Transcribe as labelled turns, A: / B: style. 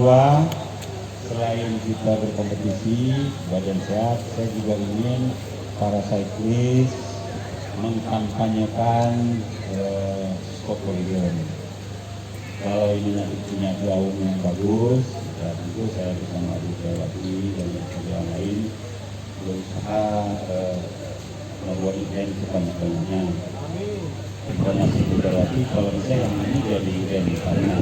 A: kedua, selain kita berkompetisi badan sehat, saya juga ingin para cyclist mengkampanyekan stop polio. Kalau ini nanti punya gaung yang bagus, ya tentu saya bersama Abu Jawati dan yang lain berusaha membuat event sebanyak-banyaknya. Informasi Budawati kalau bisa yang ini jadi event karena